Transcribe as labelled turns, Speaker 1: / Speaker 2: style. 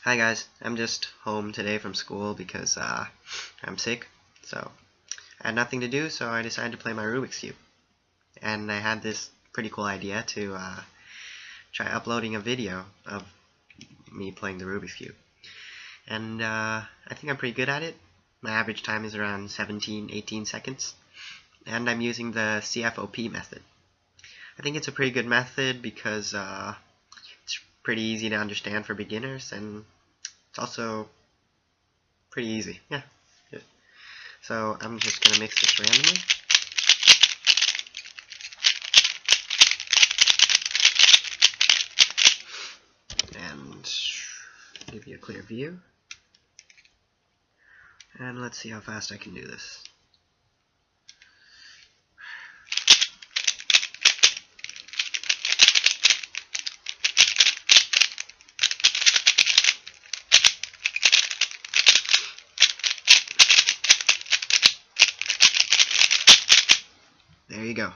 Speaker 1: Hi guys, I'm just home today from school because I'm sick, so I had nothing to do, so I decided to play my Rubik's Cube. And I had this pretty cool idea to try uploading a video of me playing the Rubik's Cube. And I think I'm pretty good at it. My average time is around 17-18 seconds. And I'm using the CFOP method. I think it's a pretty good method because it's pretty easy to understand for beginners, and it's also pretty easy. Yeah. Good. So I'm just going to mix this randomly. And give you a clear view. And let's see how fast I can do this. There you go.